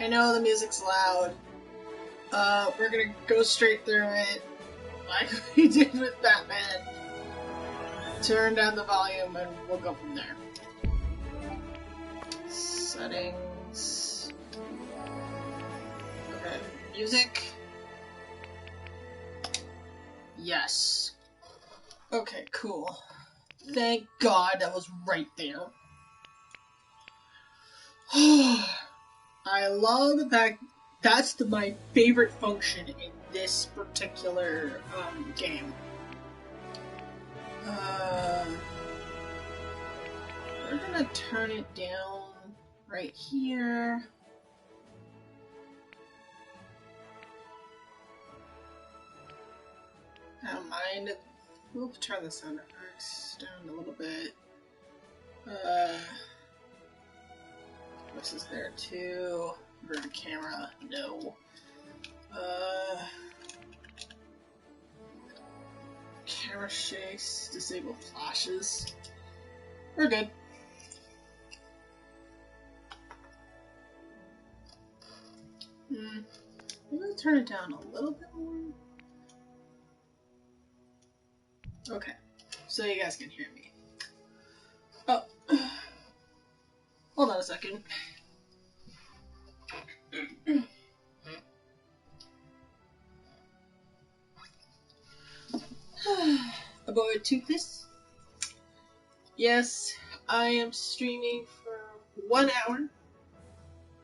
I know the music's loud. We're gonna go straight through it, like we did with Batman. Turn down the volume and we'll go from there. Settings. Okay, music. Yes. Okay, cool. Thank God that was right there. I love the fact that's my favorite function in this particular game. We're gonna turn it down right here. I don't mind. We'll turn the sound effects down a little bit. This is there too. Invert camera, no. Camera shakes, disable flashes. We're good. Maybe turn it down a little bit more. Okay, so you guys can hear me. Oh, hold on a second. Avoid toothless. Yes, I am streaming for 1 hour.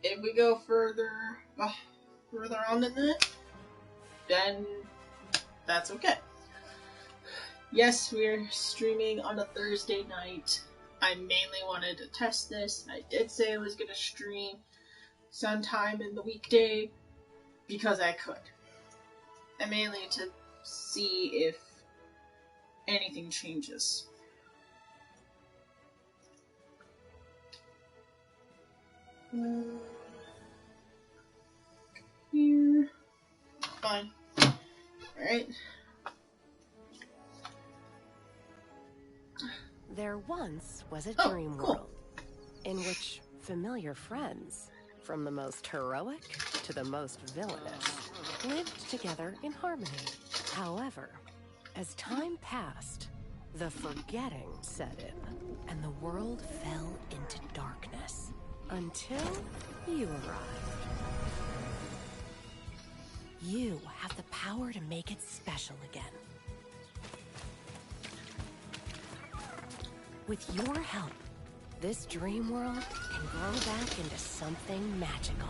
If we go further on than that, then that's okay. Yes, we're streaming on a Thursday night. I mainly wanted to test this. I did say I was going to stream sometime in the weekday because I could. And mainly to see if anything changes. Here. Fine. Alright. There once was a dream cool. world in which familiar friends, from the most heroic to the most villainous, lived together in harmony. However, as time passed, the forgetting set in, and the world fell into darkness until you arrived. You have the power to make it special again. With your help, this dream world can grow back into something magical.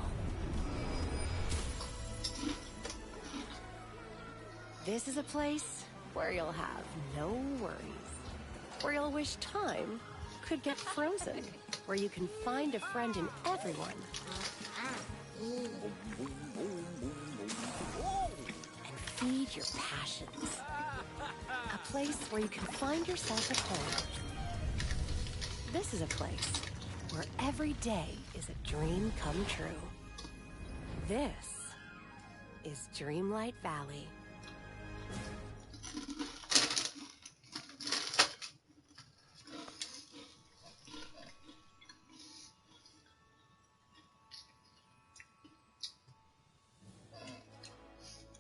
This is a place where you'll have no worries, where you'll wish time could get frozen, where you can find a friend in everyone, and feed your passions. A place where you can find yourself at home. This is a place where every day is a dream come true. This is Dreamlight Valley.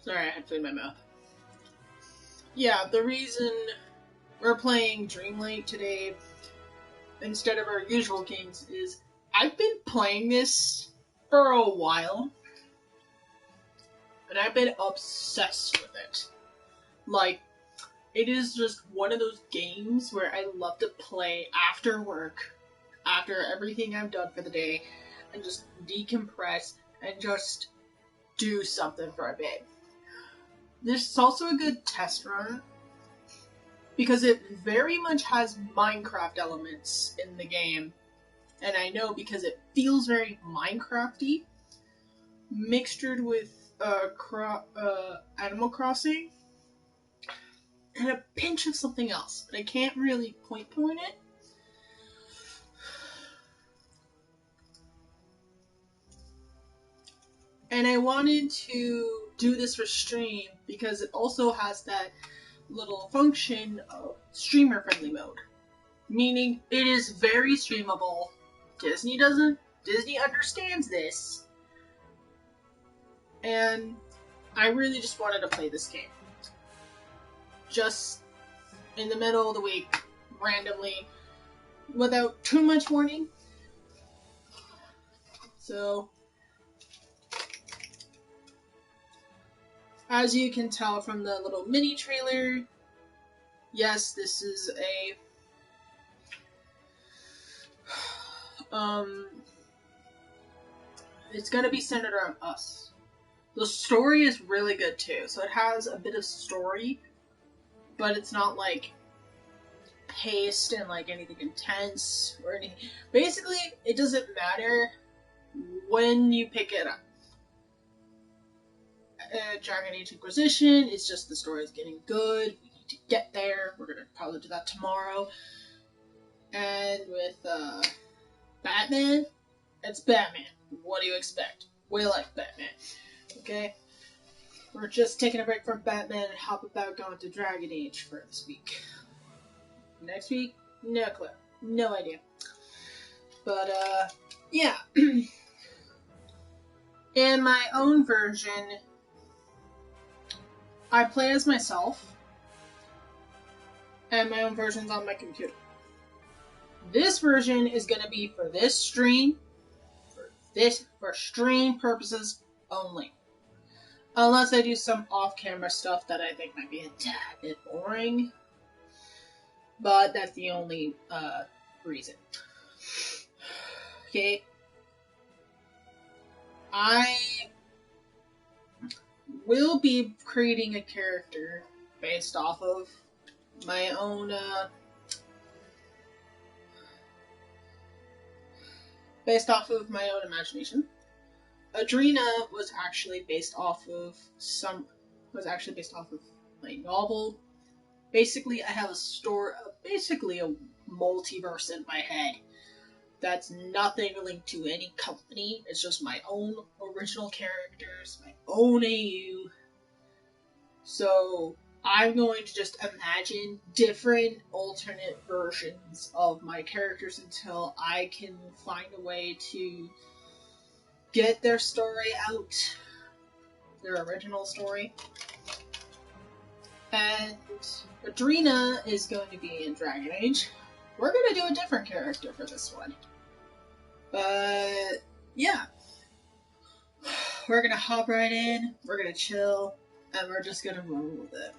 Sorry, I had food in my mouth. Yeah, the reason we're playing Dreamlight today instead of our usual games is I've been playing this for a while, and I've been obsessed with it. Like, it is just one of those games where I love to play after work, after everything I've done for the day, and just decompress and just do something for a bit. This is also a good test run, because it very much has Minecraft elements in the game. And I know because it feels very Minecraft-y, mixtured with Animal Crossing, and a pinch of something else, but I can't really point it. And I wanted to do this for stream because it also has that little function of streamer-friendly mode. Meaning it is very streamable. Disney understands this. and I really just wanted to play this game. Just in the middle of the week, randomly, without too much warning. So, as you can tell from the little mini trailer, yes, this is a it's gonna be centered around us. The story is really good too, so it has a bit of story, but it's not like paced and like anything intense or anything. Basically, it doesn't matter when you pick it up. Dragon Age Inquisition, it's just the story is getting good. We need to get there. We're gonna probably do that tomorrow. And with Batman, it's Batman. What do you expect? We like Batman. Okay? We're just taking a break from Batman and hop about going to Dragon Age for this week. Next week? No clue. No idea. But, yeah. In my own version, I play as myself, and my own version's on my computer. This version is going to be for this stream, for stream purposes only. Unless I do some off-camera stuff that I think might be a tad bit boring. But that's the only reason. Okay. I will be creating a character based off of my own imagination. Adrena was actually based off of my novel. Basically, I have a story, basically a multiverse in my head. That's nothing linked to any company. It's just my own original characters, my own AU. So I'm going to just imagine different alternate versions of my characters until I can find a way to get their story out, their original story. And Adrena is going to be in Dragon Age. We're going to do a different character for this one. But, yeah. We're going to hop right in, we're going to chill, and we're just going to roll with it.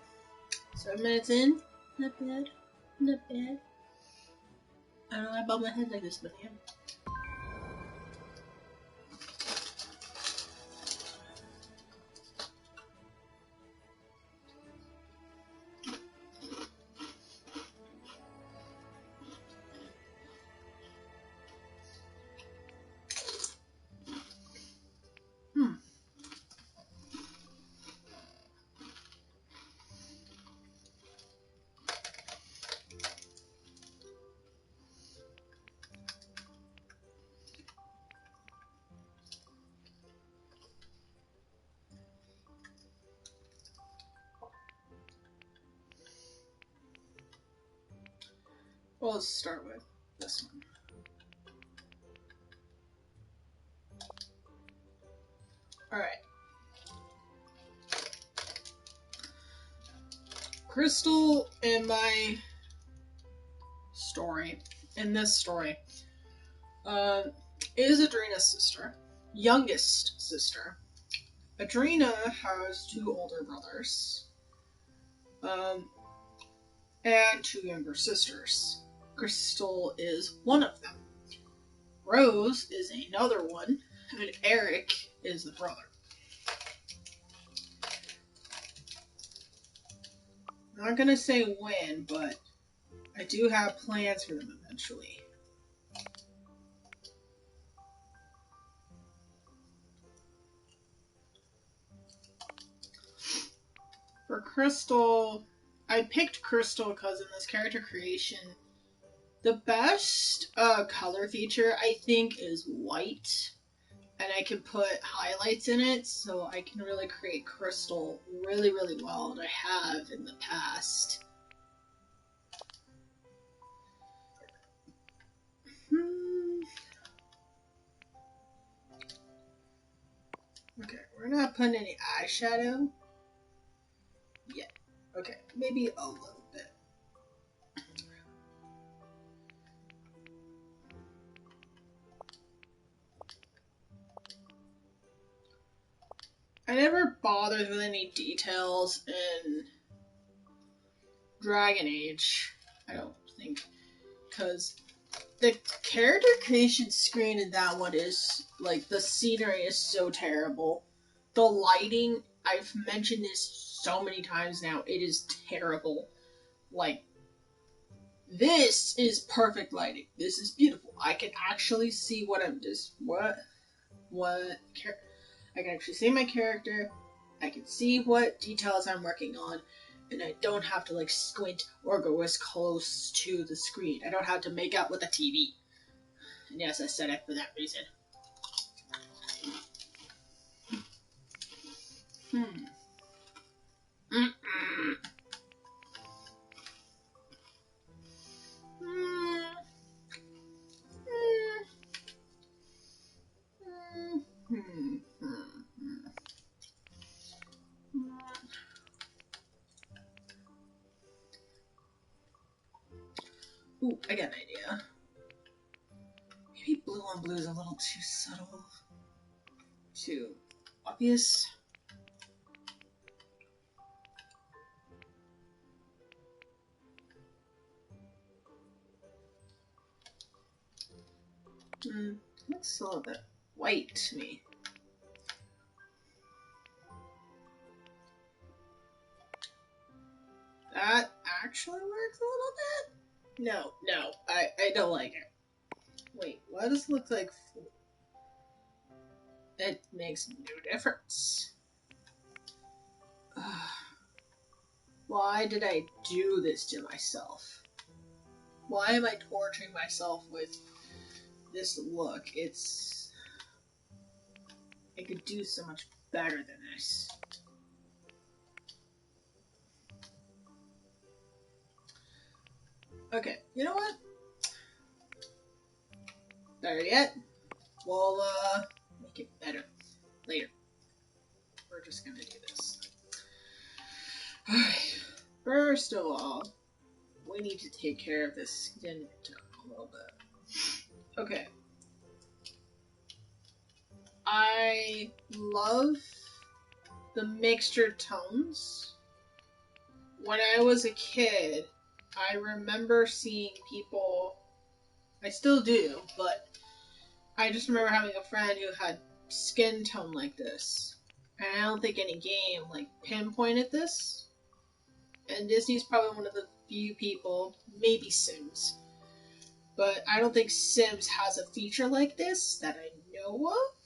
7 minutes in, not bad, not bad. I don't know why I bob my head like this, but yeah. Well, let's start with this one. Alright. Crystal in my story, in this story, is Adrena's sister, youngest sister. Adrena has 2 older brothers, and 2 younger sisters. Crystal is one of them. Rose is another one, and Eric is the brother. I'm not gonna say when, but I do have plans for them eventually. For Crystal, I picked Crystal because in this character creation, the best color feature I think is white. And I can put highlights in it, so I can really create Crystal really, really well, and I have in the past. Okay, we're not putting any eyeshadow yet. Okay, maybe a little bit. I never bothered with any details in Dragon Age, I don't think, because the character creation screen in that one is, like, the scenery is so terrible. The lighting, I've mentioned this so many times now, it is terrible. Like, this is perfect lighting. This is beautiful. I can actually see what I'm just, I can actually see my character, I can see what details I'm working on, and I don't have to, like, squint or go as close to the screen. I don't have to make out with the TV. And yes, I said it for that reason. Ooh, I got an idea. Maybe blue on blue is a little too subtle. Too obvious. Looks a little bit white to me. That actually works a little bit? No, I don't like it. Wait, why does it look like... It makes no difference. Why did I do this to myself? Why am I torturing myself with this look? I could do so much better than this. Okay, you know what? Better yet, we'll make it better later. We're just gonna do this. Alright, first of all, we need to take care of this skin tone a little bit. Okay. I love the mixture tones. When I was a kid, I remember seeing people, I still do, but I just remember having a friend who had skin tone like this. And I don't think any game, like, pinpointed this. And Disney's probably one of the few people, maybe Sims, but I don't think Sims has a feature like this that I know of.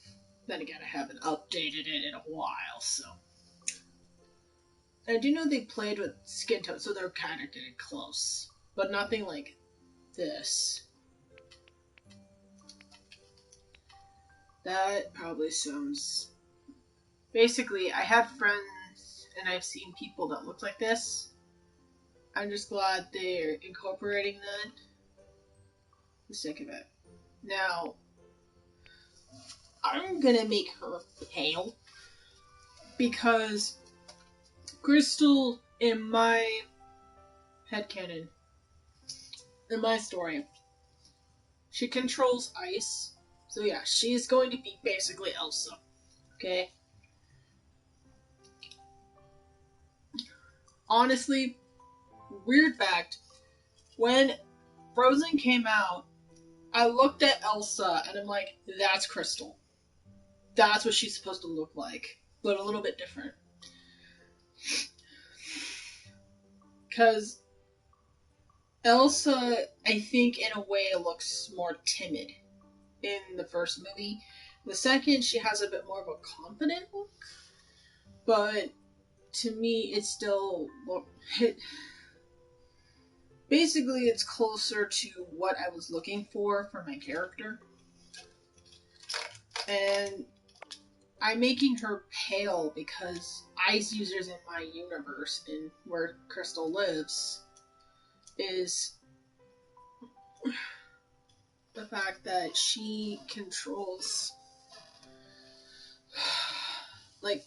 Then again, I haven't updated it in a while, so. I do know they played with skin tone, so they're kind of getting close. But nothing like this. That probably sounds... Basically, I have friends, and I've seen people that look like this. I'm just glad they're incorporating that. For the sake of it. Now, I'm gonna make her pale. Because Crystal, in my headcanon, in my story, she controls ice. So yeah, she's going to be basically Elsa. Okay? Honestly, weird fact, when Frozen came out, I looked at Elsa and I'm like, that's Crystal. That's what she's supposed to look like, but a little bit different. Because Elsa, I think, in a way, looks more timid in the first movie. The second, she has a bit more of a confident look, but to me, it's still basically it's closer to what I was looking for my character. And I'm making her pale because ice users in my universe, in where Crystal lives, is the fact that she controls like,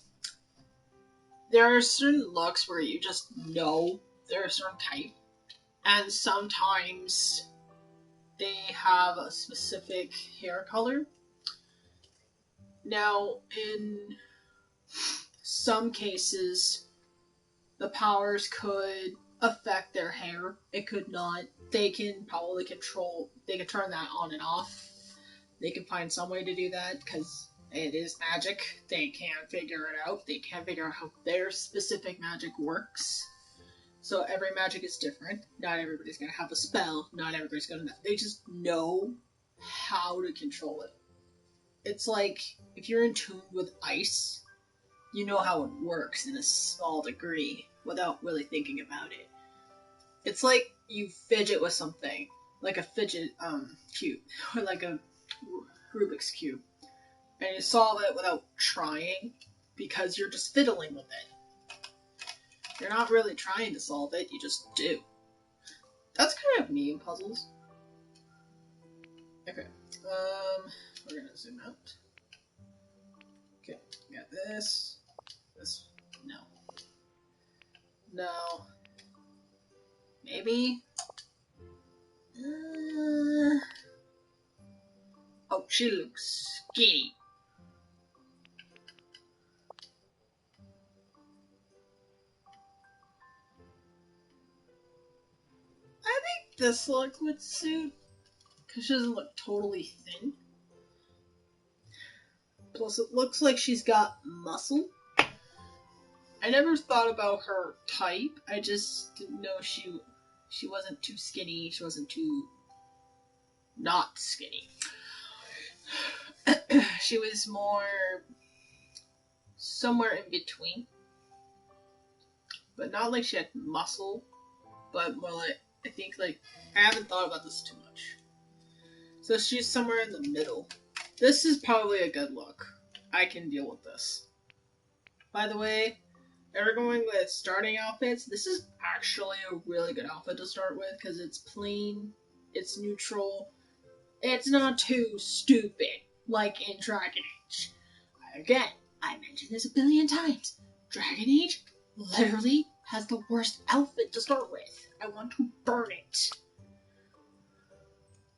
there are certain looks where you just know they're a certain type, and sometimes they have a specific hair color. Now, in some cases, the powers could affect their hair. It could not. They can probably they can turn that on and off. They can find some way to do that because it is magic. They can't figure it out. They can't figure out how their specific magic works. So every magic is different. Not everybody's going to have a spell. Not everybody's going to. They just know how to control it. It's like if you're in tune with ice, you know how it works in a small degree without really thinking about it. It's like you fidget with something, like a fidget cube, or like a Rubik's Cube, and you solve it without trying because you're just fiddling with it. You're not really trying to solve it, you just do. That's kind of me in puzzles. Okay, we're gonna zoom out. Okay, got this. This, no. No. Maybe? Oh, she looks skinny. I think this look would suit, because she doesn't look totally thin. Plus, it looks like she's got muscle. I never thought about her type. I just didn't know she wasn't too skinny. She wasn't too not skinny. She was more somewhere in between. But not like she had muscle, but more like, I think like, I haven't thought about this too much. So she's somewhere in the middle. This is probably a good look. I can deal with this. By the way, if we're going with starting outfits, this is actually a really good outfit to start with because it's plain, it's neutral, it's not too stupid like in Dragon Age. Again, I mentioned this a billion times. Dragon Age literally has the worst outfit to start with. I want to burn it.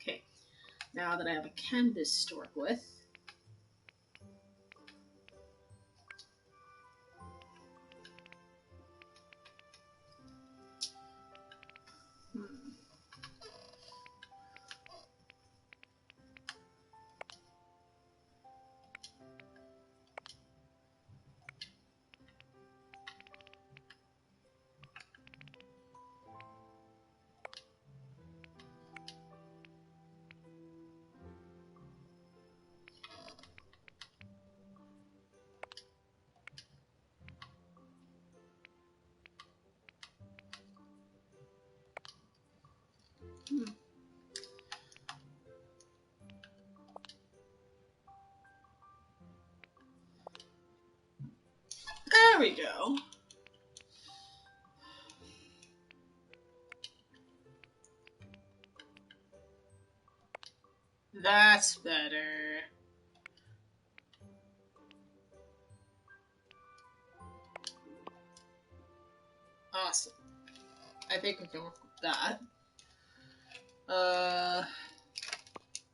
Okay, now that I have a canvas to work with, there we go. That's better. Awesome. I think we can work with that.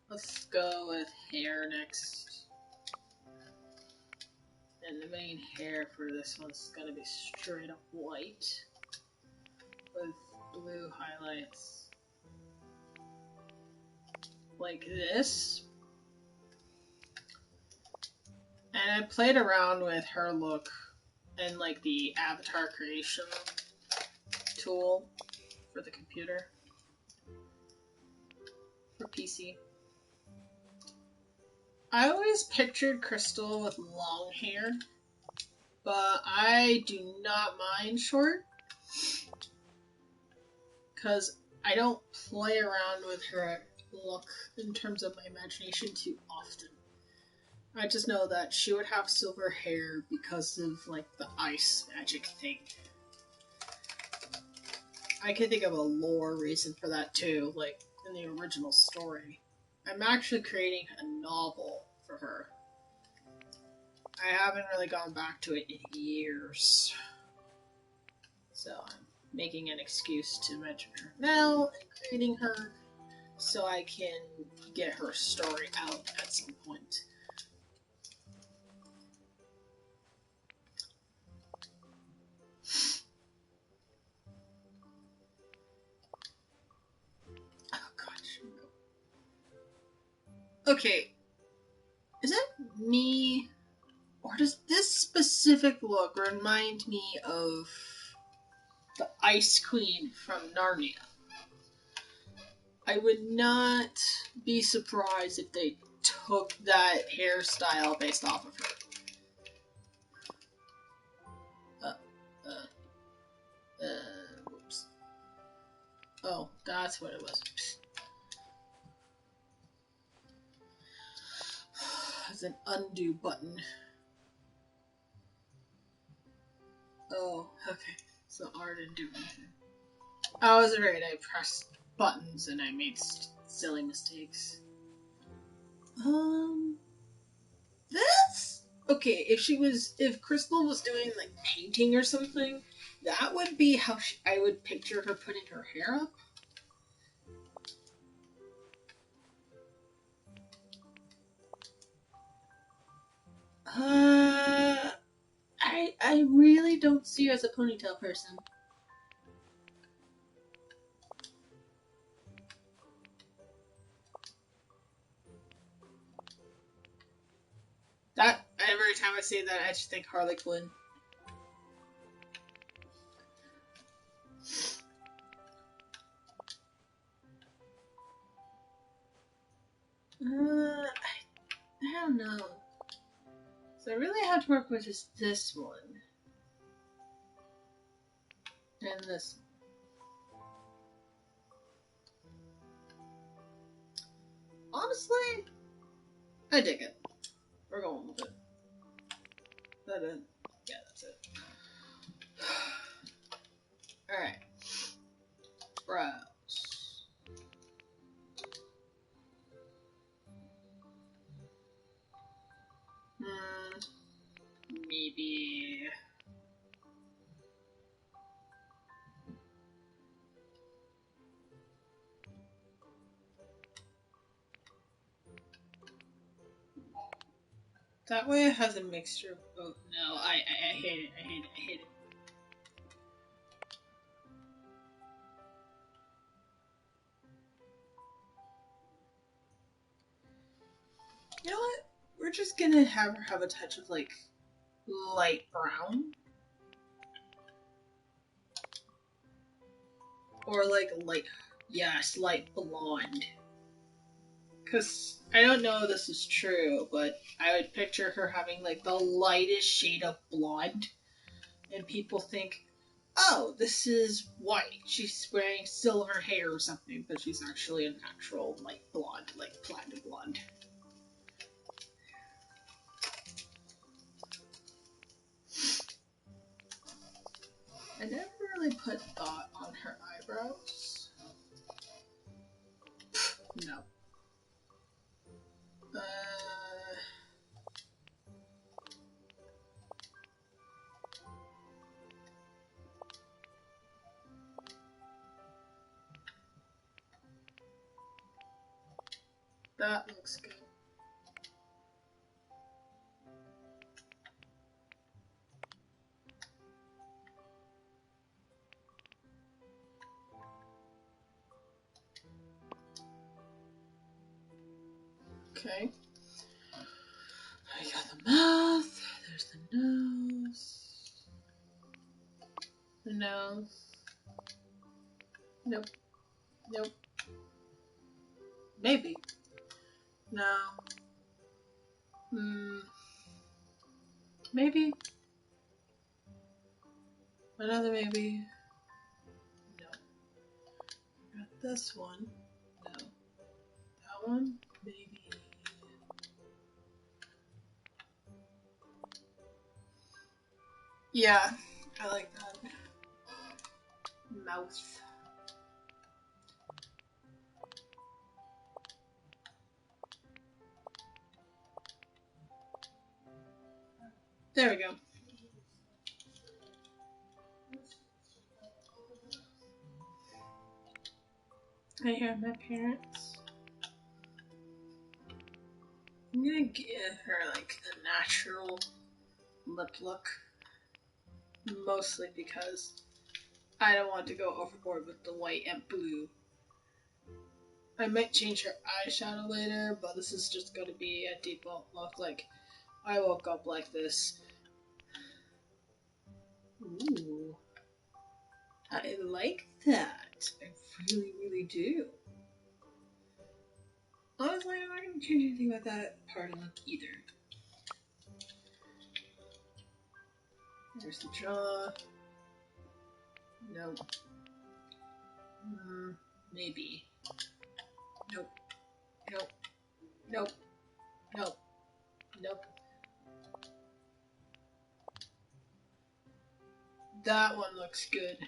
Let's go with hair next. And the main hair for this one's gonna be straight up white with blue highlights. Like this. And I played around with her look and like the avatar creation tool for the computer. For PC. I always pictured Crystal with long hair, but I do not mind short. Because I don't play around with her look in terms of my imagination too often. I just know that she would have silver hair because of like the ice magic thing. I can think of a lore reason for that too, like in the original story. I'm actually creating a novel for her. I haven't really gone back to it in years. So I'm making an excuse to mention her now and creating her so I can get her story out at some point. Oh gosh. Okay. Is it me? Or does this specific look remind me of the Ice Queen from Narnia? I would not be surprised if they took that hairstyle based off of her. Whoops. Oh, that's what it was. It's an undo button. Oh, okay. So R didn't do anything. I was afraid I pressed buttons and I made silly mistakes. This? Okay, if Crystal was doing like painting or something, that would be how I would picture her putting her hair up. I really don't see her as a ponytail person. That every time I say that, I just think Harley Quinn. I don't know. So I really have to work with just this one. And this one. Honestly, I dig it. We're going with it. Yeah, that's it. Alright. Browse. Maybe. That way it has a mixture of both. No, I hate it. I hate it. I hate it. You know what? We're just gonna have her have a touch of like light brown. Or like light, yes, light blonde. Because I don't know if this is true, but I would picture her having like the lightest shade of blonde. And people think, oh, this is white. She's wearing silver hair or something, but she's actually a natural light blonde, like platinum blonde. I never really put thought on her eyebrows. No. That looks good. Okay. I got the mouth. There's the nose. The nose. Nope. Nope. Maybe. No. Maybe. Another maybe. No. Got this one. No. That one? Maybe. Yeah. I like that. Mouth. There we go. I have my parents. I'm gonna give her like a natural lip look. Mostly because I don't want to go overboard with the white and blue. I might change her eyeshadow later, but this is just going to be a default look. Like, I woke up like this. Ooh. I like that. I really, really do. Honestly, I'm not going to change anything about that part of the look either. There's the jaw. No. Maybe. Nope. Nope. Nope. Nope. Nope. That one looks good.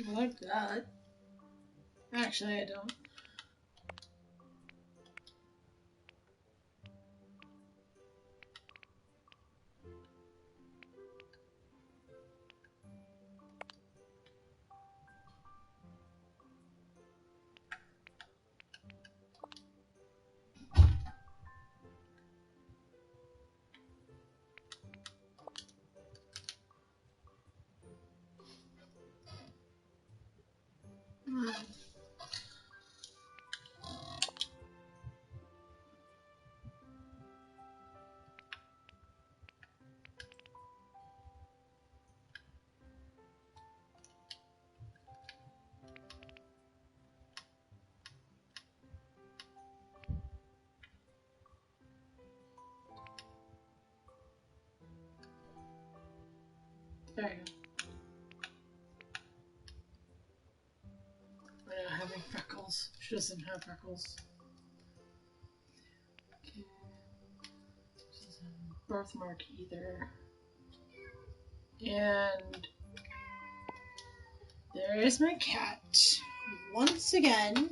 I like that. Actually, I don't. There you go. We're not having freckles. She doesn't have freckles. Okay. She doesn't have a birthmark either. And there is my cat. Once again.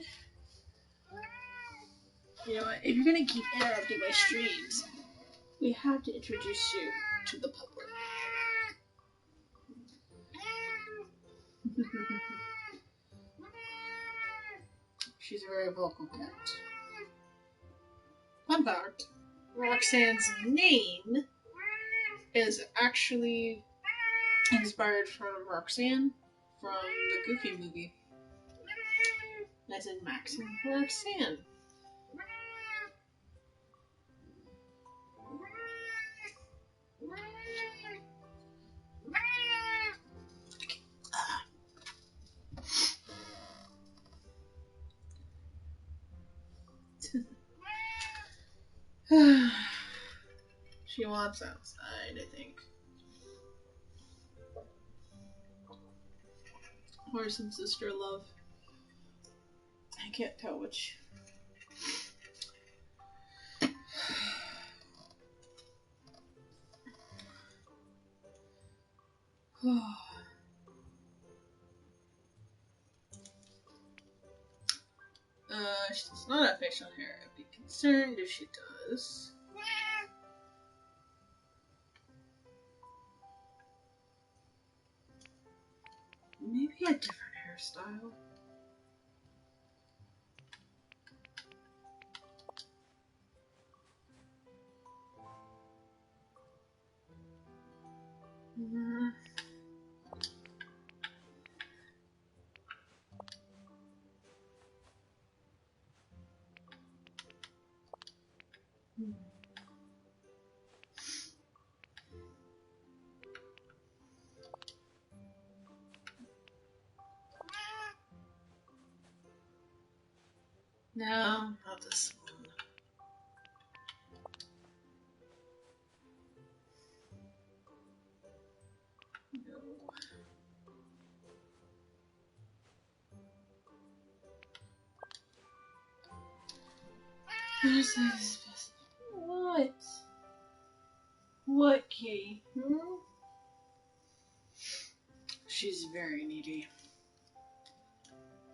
You know what? If you're gonna keep interrupting my streams, we have to introduce you to the public. She's a very vocal cat. Fun fact, Roxanne's name is actually inspired from Roxanne from the Goofy movie. As in Max and Roxanne. She wants outside, I think. Horse and sister love. I can't tell which. She does not have facial hair. I'd be concerned if she does. Maybe a different hairstyle. No, not this one. No. Where's this? What? What, Kitty? Hmm? She's very needy.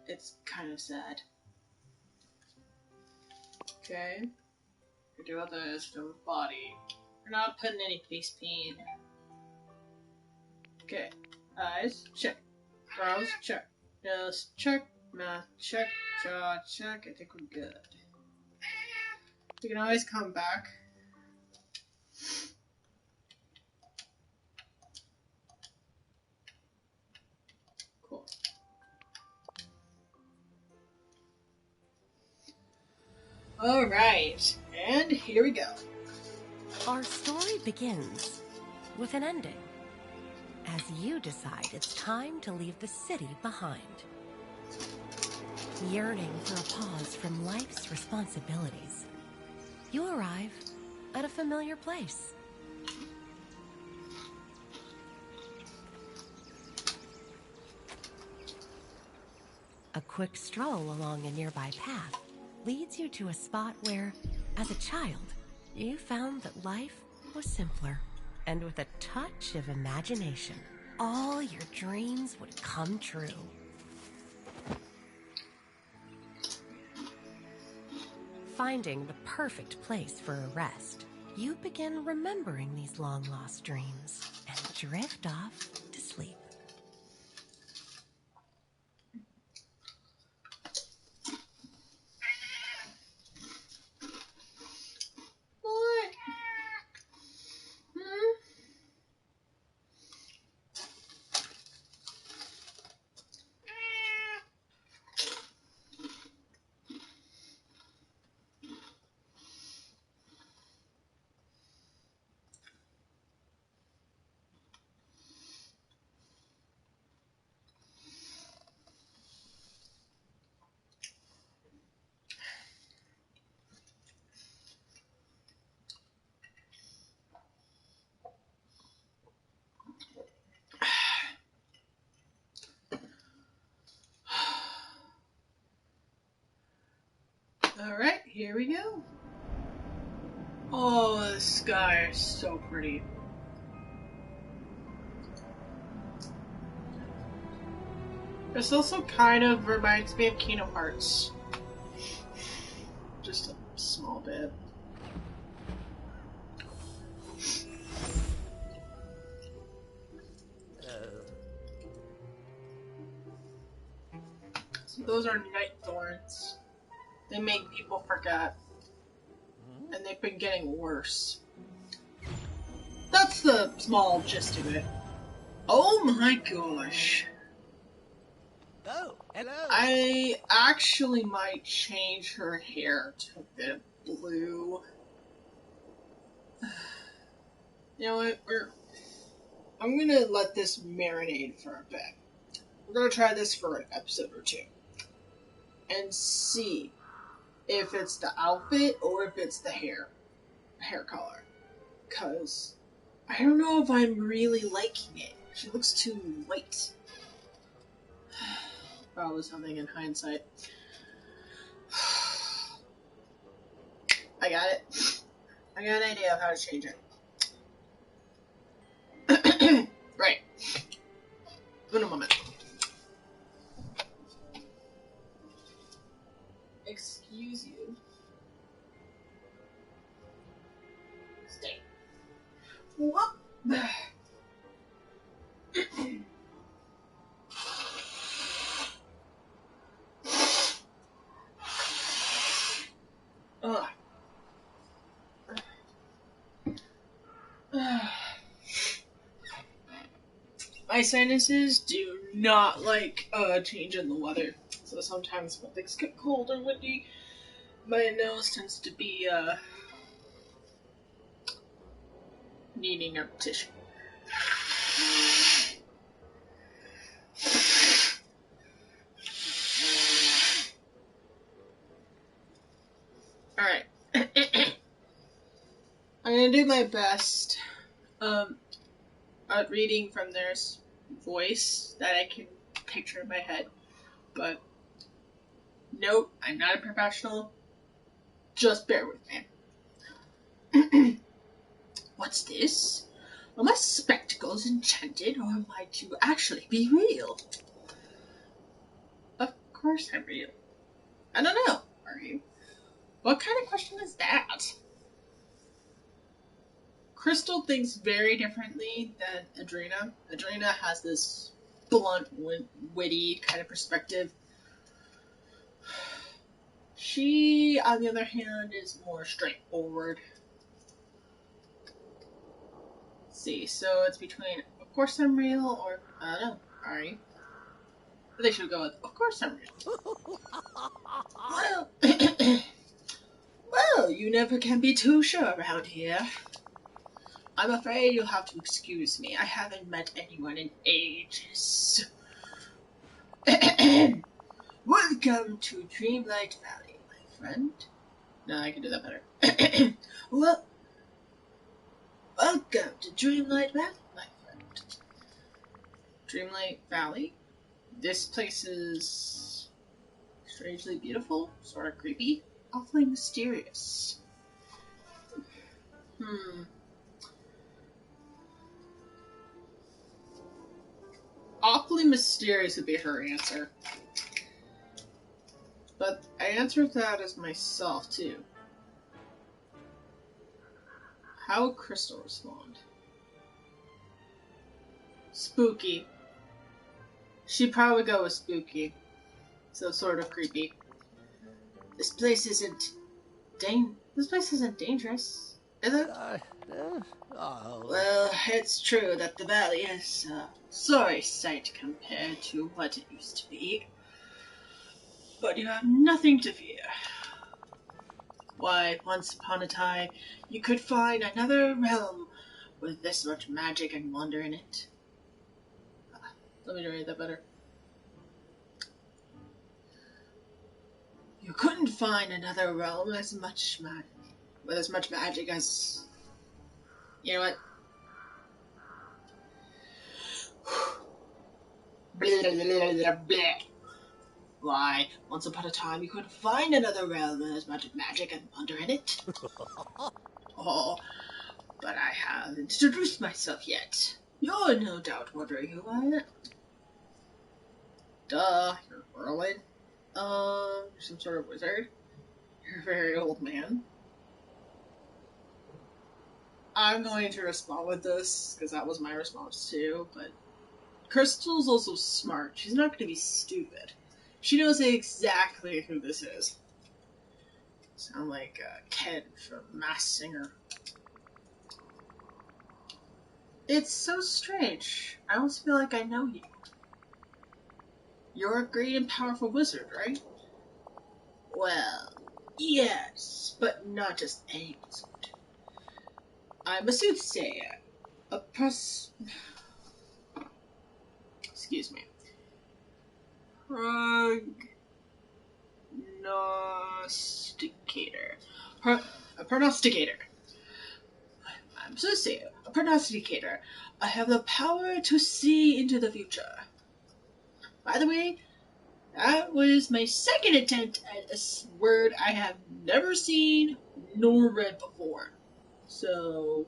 It's kind of sad. Okay. You're doing this to the body. You're not putting any face paint. Okay. Eyes, check. Brows, check. Nose, check. Mouth, check. Jaw, check. I think we're good. You can always come back. Cool. Alright. And here we go. Our story begins with an ending, as you decide it's time to leave the city behind. Yearning for a pause from life's responsibilities, you arrive at a familiar place. A quick stroll along a nearby path leads you to a spot where, as a child, you found that life was simpler, and with a touch of imagination, all your dreams would come true. Finding the perfect place for a rest, you begin remembering these long-lost dreams and drift off to sleep. What? Hmm? Alright, here we go. Oh, the sky is so pretty. This also kind of reminds me of Kingdom Hearts. Just a small bit. So those are night thorns. They make people forget. And they've been getting worse. That's the small gist of it. Oh my gosh. Oh, hello. I actually might change her hair to a bit of blue. You know what? I'm gonna let this marinate for a bit. We're gonna try this for an episode or two. And see if it's the outfit or if it's the hair color. Cause I don't know if I'm really liking it. She looks too white. Probably something in hindsight. I got it. I got an idea of how to change it. Right. In a moment. Excuse you. Stay. What? Ugh. My sinuses do not like change in the weather. So sometimes when things get cold or windy, my nose tends to be needing a tissue. Alright. I'm gonna do my best at reading from their voice that I can picture in my head. But, nope, I'm not a professional. Just bear with me. What's this? Are my spectacles enchanted, or might you actually be real? Of course I'm real. I don't know. Are you? What kind of question is that? Crystal thinks very differently than Adrena. Adrena has this blunt, witty kind of perspective. She, on the other hand, is more straightforward. Let's see, so it's between, of course I'm real, or, I don't know, are you? But they should go with, of course I'm real. Well, well, you never can be too sure around here. I'm afraid you'll have to excuse me. I haven't met anyone in ages. Welcome to Dreamlight Valley, my friend. No, I can do that better. Well, welcome to Dreamlight Valley, my friend. Dreamlight Valley? This place is strangely beautiful, sort of creepy, awfully mysterious. Awfully mysterious would be her answer. But I answered that as myself, too. How would Crystal respond? Spooky. She'd probably go with spooky. So sort of creepy. This place isn't dangerous, is it? Oh. Well, it's true that the valley is a sorry sight compared to what it used to be. But you have nothing to fear. Why, once upon a time, you could find another realm with this much magic and wonder in it. Let me read that better. You couldn't find another realm with as much magic as... You know what? Blah, blah, blah, blah, blah. Why, once upon a time you couldn't find another realm with as much magic and wonder in it. Oh, but I haven't introduced myself yet. You're no doubt wondering who I am. Duh, you're Merlin. You're some sort of wizard. You're a very old man. I'm going to respond with this, because that was my response too, but Crystal's also smart. She's not going to be stupid. She knows exactly who this is. Sound like Ken from Masked Singer. It's so strange. I almost feel like I know you. You're a great and powerful wizard, right? Well, yes, but not just any wizard. I'm a soothsayer. A excuse me. Prognosticator. A prognosticator. I'm a soothsayer. A prognosticator. I have the power to see into the future. By the way, that was my second attempt at a word I have never seen nor read before. So,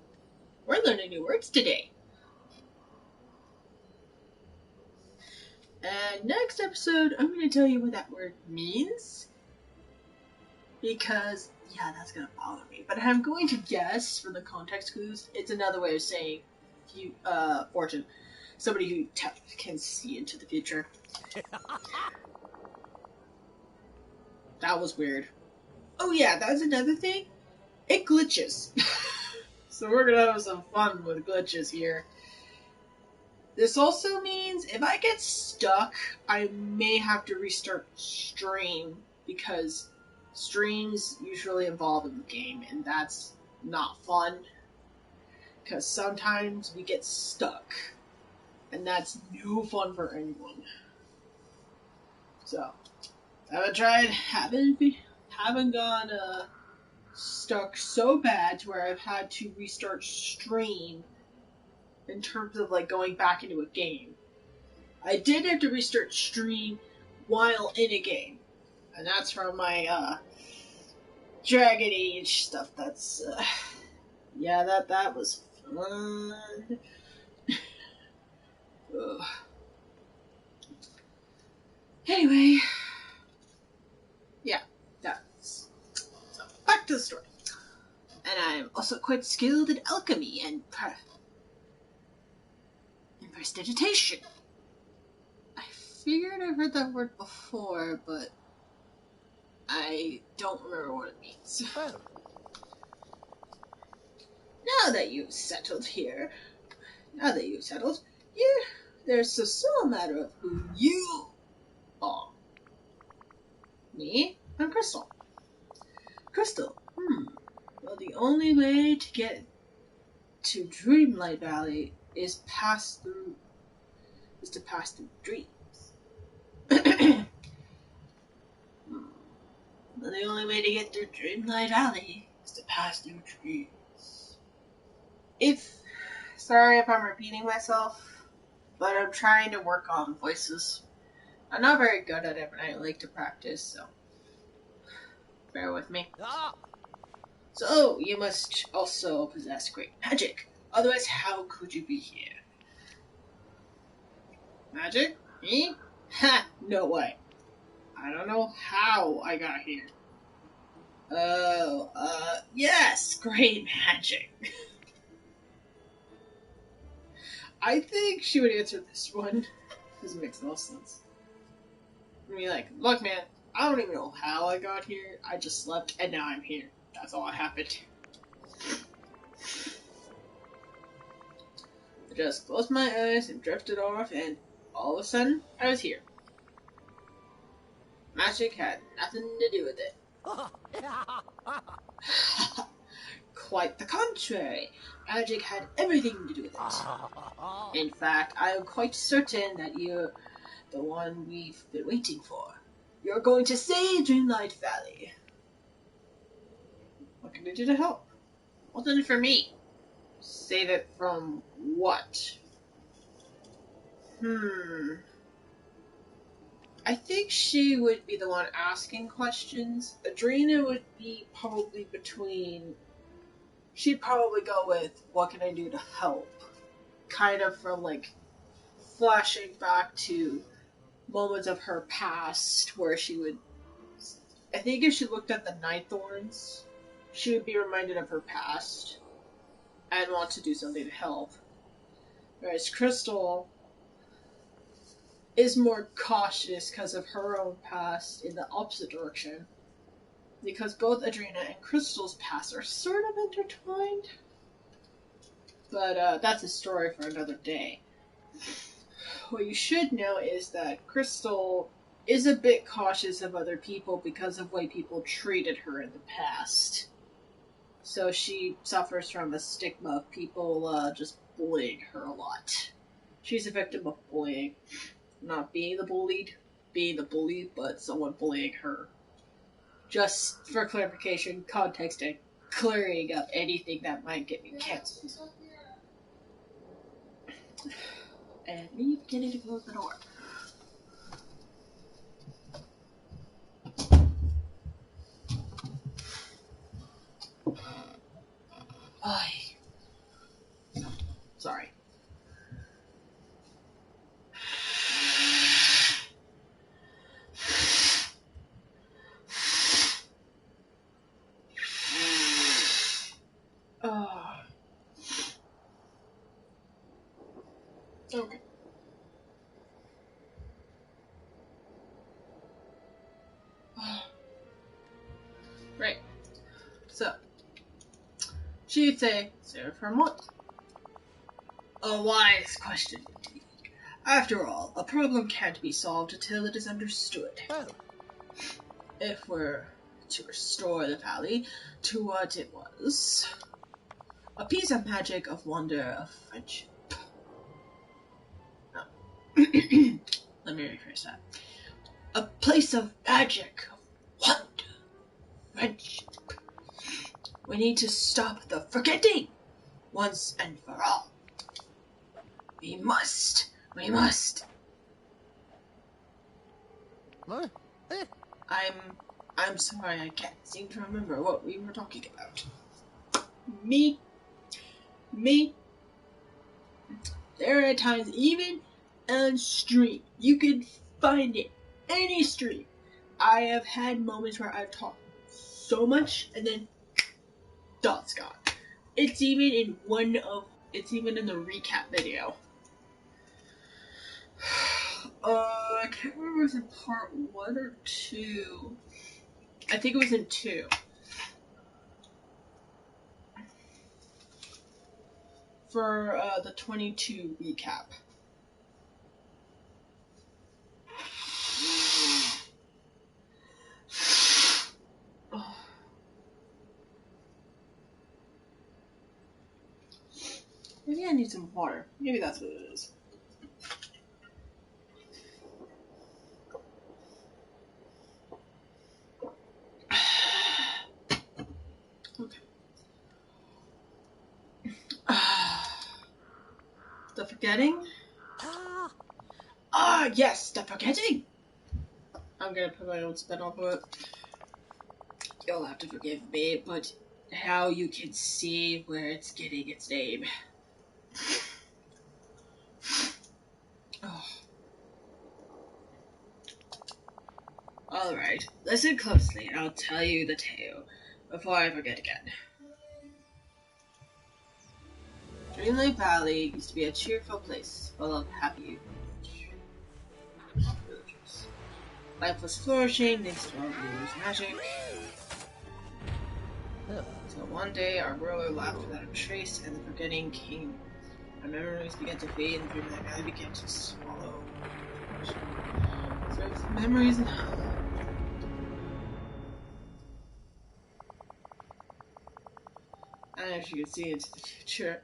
we're learning new words today. And next episode, I'm going to tell you what that word means. Because, yeah, that's going to bother me. But I'm going to guess, from the context clues, it's another way of saying fortune. Somebody who can see into the future. That was weird. Oh yeah, that's another thing. It glitches. So we're gonna have some fun with glitches here. This also means if I get stuck, I may have to restart stream, because streams usually involve in the game, and that's not fun. Because sometimes we get stuck, and that's no fun for anyone. So, haven't tried, haven't gone stuck so bad to where I've had to restart stream in terms of like going back into a game. I did have to restart stream while in a game, and that's from my Dragon Age stuff. That's yeah, that was fun. Ugh. Anyway, yeah, that's so back to the story. And I'm also quite skilled in alchemy and prestidigitation. I figured I've heard that word before, but I don't remember what it means. Oh. Now that you've settled, there's a small matter of who you are. Me? I'm Crystal. Crystal, well, the only way to get to Dreamlight Valley is to pass through dreams. And the only way to get through Dreamlight Valley is to pass through dreams. Sorry if I'm repeating myself, but I'm trying to work on voices. I'm not very good at it, but I like to practice, so bear with me. Ah. So, you must also possess great magic. Otherwise, how could you be here? Magic? Me? Ha! No way. I don't know how I got here. Oh, yes! Great magic. I think she would answer this one. This makes no sense. I mean, like, look, man, I don't even know how I got here. I just slept, and now I'm here. That's all that happened. I just closed my eyes and drifted off, and all of a sudden, I was here. Magic had nothing to do with it. Quite the contrary. Magic had everything to do with it. In fact, I am quite certain that you're the one we've been waiting for. You're going to save Dreamlight Valley. What can I do to help? What's in it for me? Save it from what? I think she would be the one asking questions. Adrena would be probably between... She'd probably go with, what can I do to help? Kind of from, like, flashing back to moments of her past where she would... I think if she looked at the Nightthorns, she would be reminded of her past and want to do something to help. Whereas Crystal is more cautious because of her own past in the opposite direction. Because both Adrena and Crystal's past are sort of intertwined. But that's a story for another day. What you should know is that Crystal is a bit cautious of other people because of the way people treated her in the past. So she suffers from a stigma of people just bullying her a lot. She's a victim of bullying. Not being the bullied, but someone bullying her. Just for clarification, context, and clearing up anything that might get me cancelled. And me beginning to close the door. Ay. Sorry. Okay. Right. So, she'd say, "Sir, from what?" A wise question indeed. After all, a problem can't be solved until it is understood. Oh. If we're to restore the valley to what it was, a piece of magic, of wonder, of friendship. No. Let me rephrase that. A place of magic, of wonder, friendship. We need to stop the forgetting once and for all. We must. We must. What? Eh? I'm sorry, I can't seem to remember what we were talking about. Me. There are times, even on stream, you can find it, any stream. I have had moments where I've talked so much, and then dot's gone. It's even in the recap video. I can't remember if it was in part 1 or 2. I think it was in 2. For the 22 recap. Oh. Maybe I need some water. Maybe that's what it is. Okay. The forgetting? Yes, the forgetting! I'm gonna put my own spin off of it. You'll have to forgive me, but how you can see where it's getting its name. Oh. Alright, listen closely and I'll tell you the tale before I forget again. Dreamlight Valley used to be a cheerful place full of happy villagers. Life was flourishing thanks to our ruler's magic. Until one day our ruler left without a trace and the forgetting came. Our memories began to fade and Dreamlight Valley began to swallow. So memories. I don't know if you can see into the future.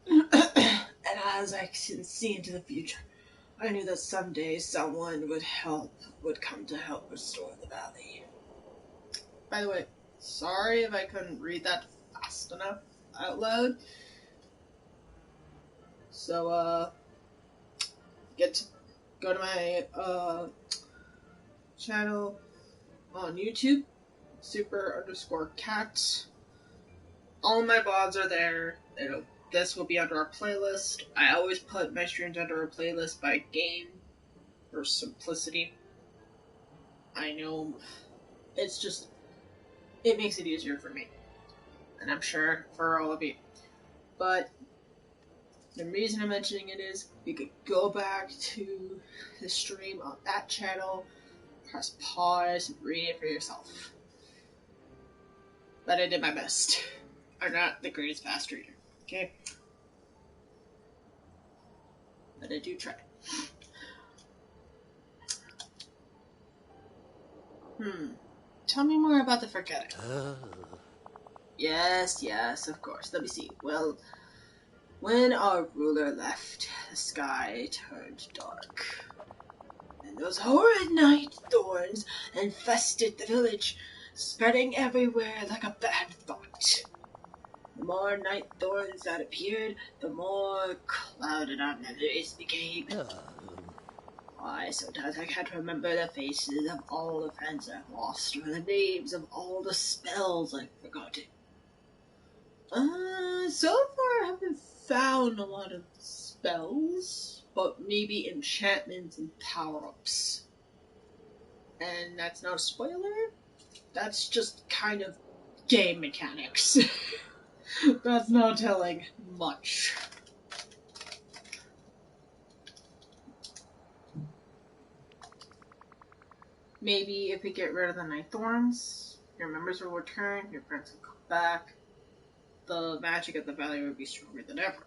And as I can see into the future, I knew that someday someone would come to help restore the valley. By the way, sorry if I couldn't read that fast enough out loud. So, go to my, channel on YouTube, super_cat. All my VODs are there. This will be under our playlist. I always put my streams under a playlist by game for simplicity. I know it makes it easier for me. And I'm sure for all of you. But the reason I'm mentioning it is you could go back to the stream on that channel, press pause, and read it for yourself. But I did my best. I'm not the greatest fast reader, okay? But I do try. Tell me more about the forgetting. Yes, of course. Let me see. Well, when our ruler left, the sky turned dark. And those horrid night thorns infested the village, spreading everywhere like a bad thought. The more night thorns that appeared, the more clouded our memories became. Why, sometimes I can't remember the faces of all the friends I've lost, or the names of all the spells I've forgotten. So far I haven't found a lot of spells, but maybe enchantments and power-ups. And that's not a spoiler, that's just kind of game mechanics. That's not telling much. Maybe if we get rid of the night thorns, your members will return, your friends will come back, the magic of the valley will be stronger than ever.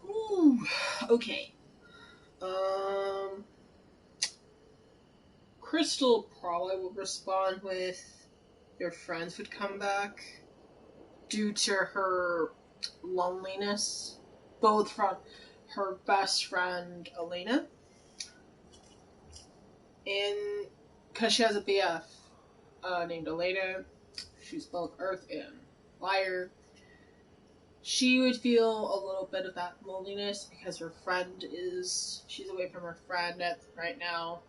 Ooh, okay. Crystal probably will respond with your friends would come back due to her loneliness, both from her best friend Elena and because she has a BF named Elena, she's both earth and fire. She would feel a little bit of that loneliness because she's away from her friend right now.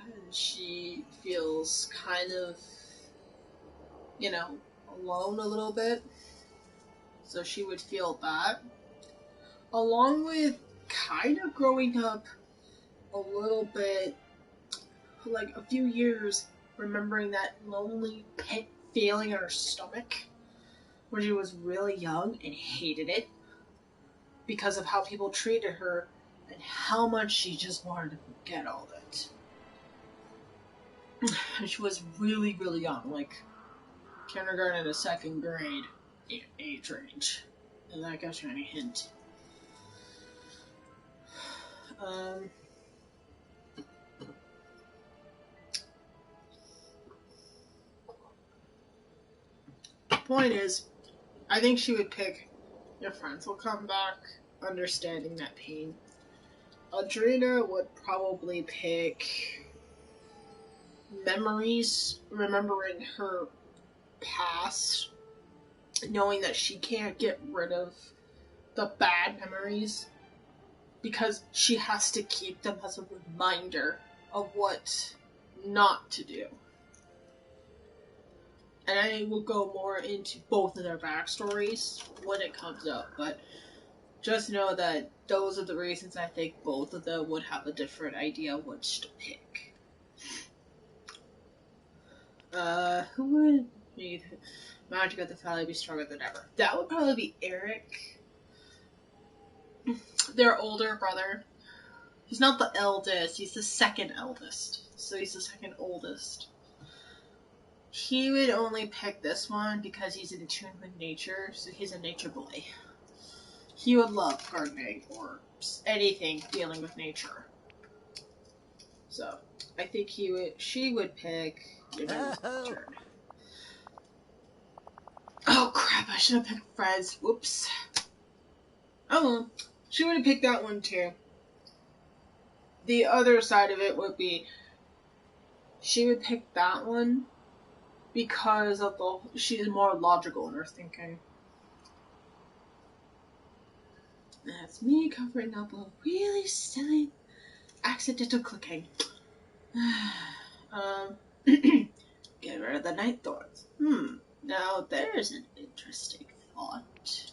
And she feels kind of, alone a little bit. So she would feel that. Along with kind of growing up a little bit, like a few years, remembering that lonely pit feeling in her stomach when she was really young and hated it because of how people treated her and how much she just wanted to forget all that. And she was really, really young, like kindergarten to second grade age range. And that gives you any hint. The point is, I think she would pick your friends will come back, understanding that pain. Adrena would probably pick memories, remembering her past, knowing that she can't get rid of the bad memories because she has to keep them as a reminder of what not to do. And I will go more into both of their backstories when it comes up, but just know that those are the reasons I think both of them would have a different idea which to pick. Who would be Magic at the Valley be stronger than ever? That would probably be Eric. Their older brother. He's not the eldest, he's the second eldest. So he's the second oldest. He would only pick this one because he's in tune with nature, so he's a nature boy. He would love gardening or anything dealing with nature. So, I think she would pick Return. Oh crap, I should have picked Fred's. Whoops. Oh well, she would have picked that one too. The other side of it would be, she would pick that one because of she's more logical in her thinking. That's me covering up a really silly accidental clicking. Get rid of the night thorns. Now there's an interesting thought.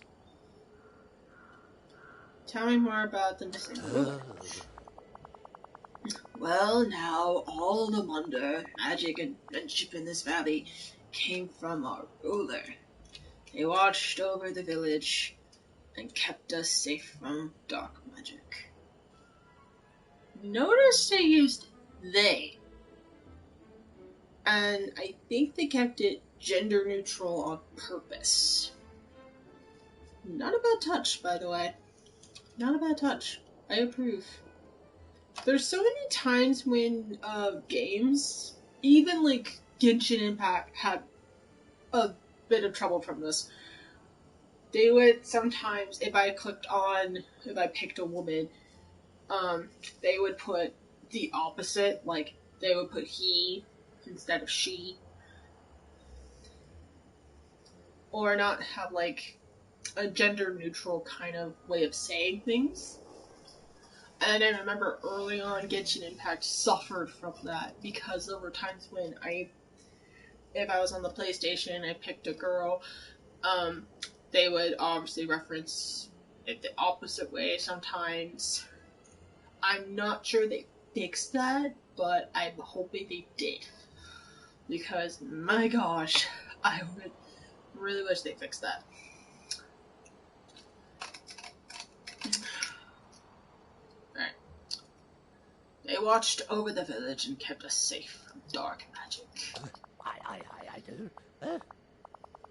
Tell me more about the missing ruler. Well, now all the wonder, magic, and friendship in this valley came from our ruler. They watched over the village and kept us safe from dark magic. Notice they used they. And I think they kept it gender neutral on purpose. Not a bad touch, by the way. Not a bad touch. I approve. There's so many times when games, even like Genshin Impact, had a bit of trouble from this. They would sometimes, if I picked a woman, they would put the opposite, like they would put he instead of she. Or not have like a gender neutral kind of way of saying things. And I remember early on Genshin Impact suffered from that because there were times when if I was on the PlayStation, I picked a girl, they would obviously reference it the opposite way sometimes. I'm not sure they fixed that, but I'm hoping they did. Because, my gosh, I would really wish they fixed that. Alright. They watched over the village and kept us safe from dark magic. I do.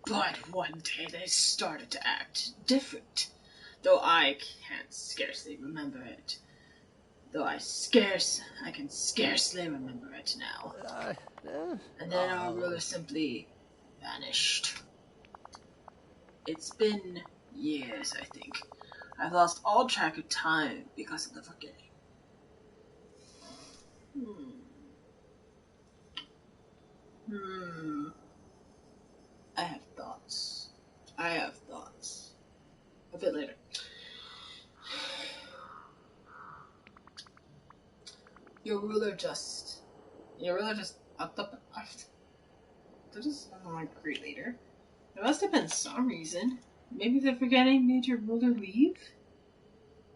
But one day they started to act different, though I can scarcely remember it. I can scarcely remember it now. And then our ruler simply vanished. It's been years, I think. I've lost all track of time because of the forgetting. ruler just... Your ruler just up and left. That doesn't sound like a great leader. There must have been some reason. Maybe the forgetting made your ruler leave?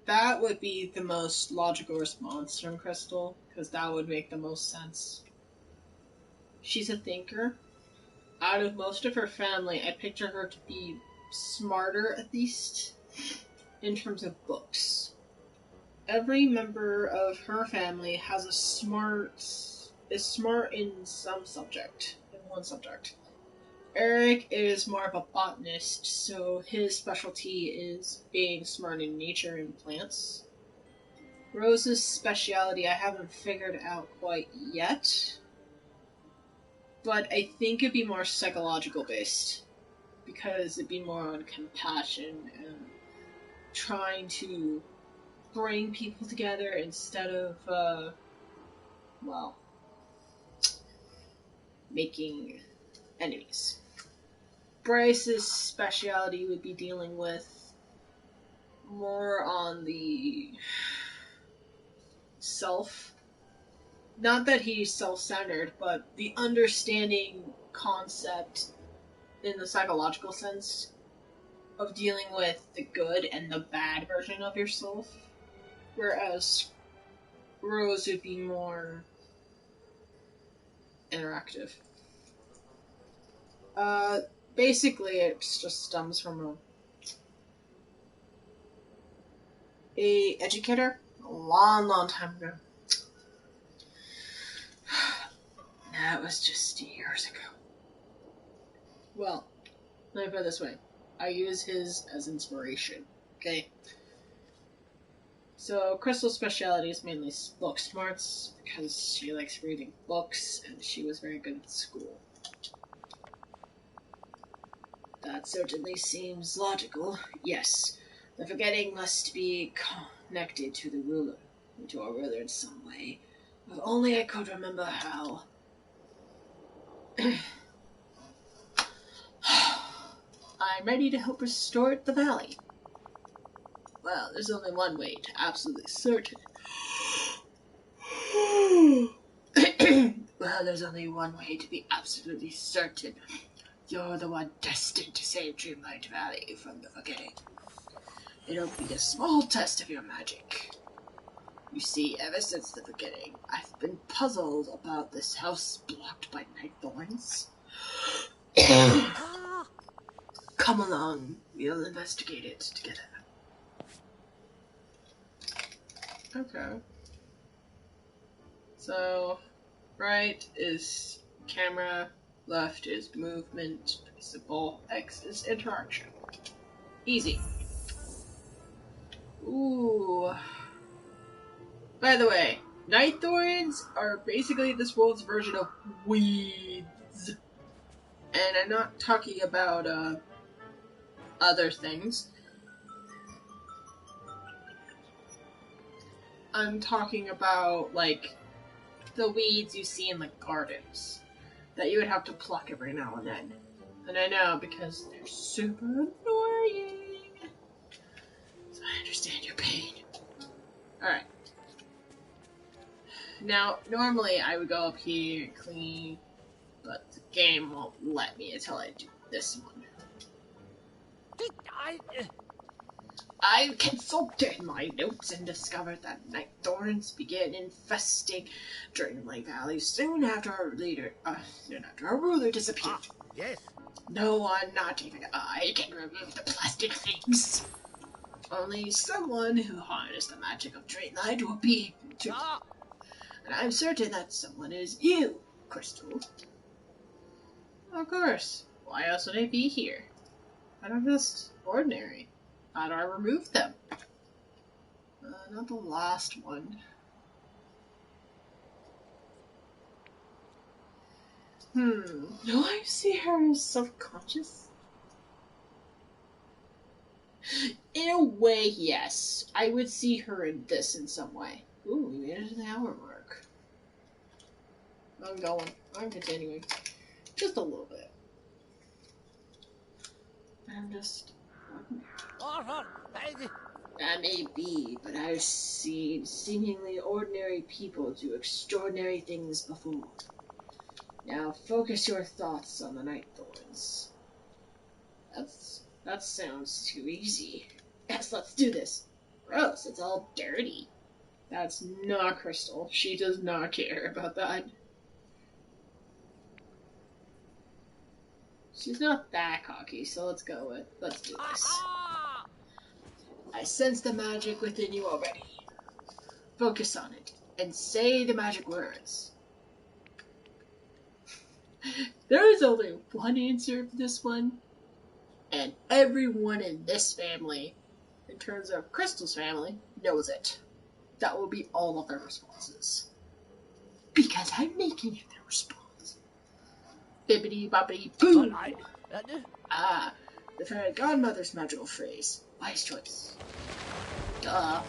That would be the most logical response from Crystal, because that would make the most sense. She's a thinker. Out of most of her family, I picture her to be smarter, at least, in terms of books. Every member of her family is smart in some subject, in one subject. Eric is more of a botanist, so his specialty is being smart in nature and plants. Rose's speciality I haven't figured out quite yet, but I think it'd be more psychological based, because it'd be more on compassion and trying to bring people together instead of, making enemies. Bryce's speciality would be dealing with more on the self. Not that he's self-centered, but the understanding concept in the psychological sense of dealing with the good and the bad version of yourself. Whereas Rose would be more interactive. Basically, it just stems from a educator a long time ago. That was just years ago. Well, let me put it this way. I use his as inspiration, okay? So, Crystal's specialty is mainly book smarts, because she likes reading books, and she was very good at school. That certainly seems logical. Yes, the forgetting must be connected to the ruler, to our ruler in some way. If only I could remember how. I'm ready to help restore the valley. Well, there's only one way to absolutely certain. Well, there's only one way to be absolutely certain. You're the one destined to save Dreamlight Valley from the forgetting. It'll be a small test of your magic. You see, ever since the forgetting, I've been puzzled about this house blocked by night thorns. Come along, we'll investigate it together. Okay. So, right is camera, left is movement, principle, X is interaction. Easy. Ooh. By the way, night thorns are basically this world's version of weeds. And I'm not talking about, other things. I'm talking about, like, the weeds you see in, like, gardens. That you would have to pluck every now and then. And I know, because they're super annoying. So I understand your pain. Alright. Now, normally I would go up here and clean, but the game won't let me until I do this one. I've consulted my notes and discovered that night thorns began infesting Dreamlight Valley soon after our ruler disappeared. Yes. No one, not even I, can remove the plastic things. Only someone who harnessed the magic of Dreamlight will be able to. And I'm certain that someone is you, Crystal. Of course. Why else would I be here? I'm just ordinary. How do I remove them? Not the last one. Do I see her as self-conscious? In a way, yes. I would see her in this in some way. Ooh, we made it to the hour mark. I'm going. I'm continuing. Just a little bit. I'm just... That may be, but I've seen seemingly ordinary people do extraordinary things before. Now focus your thoughts on the night thorns. That sounds too easy. Yes, let's do this. Gross, it's all dirty. That's not Crystal. She does not care about that. She's not that cocky, so let's do this. I sense the magic within you already. Focus on it, and say the magic words. There is only one answer for this one, and everyone in this family, in terms of Crystal's family, knows it. That will be all of their responses. Because I'm making it their response. Bibbidi bobbidi boo! The fairy godmother's magical phrase. Wise choice. Duh.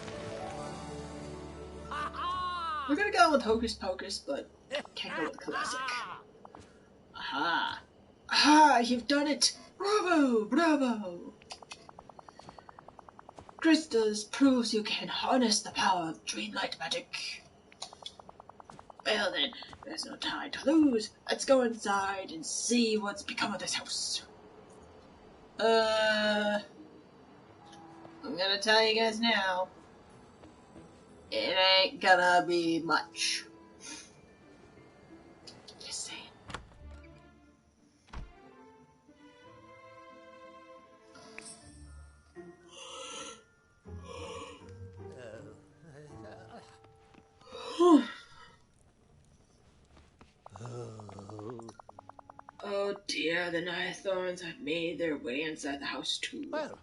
We're gonna go with Hocus Pocus, but can't go with the classic. Aha. Aha, you've done it! Bravo! Bravo! Crystals proves you can harness the power of Dreamlight magic. Well then, there's no time to lose. Let's go inside and see what's become of this house. I'm gonna tell you guys now. It ain't gonna be much. Just saying. Oh dear, the night thorns have made their way inside the house too. Well,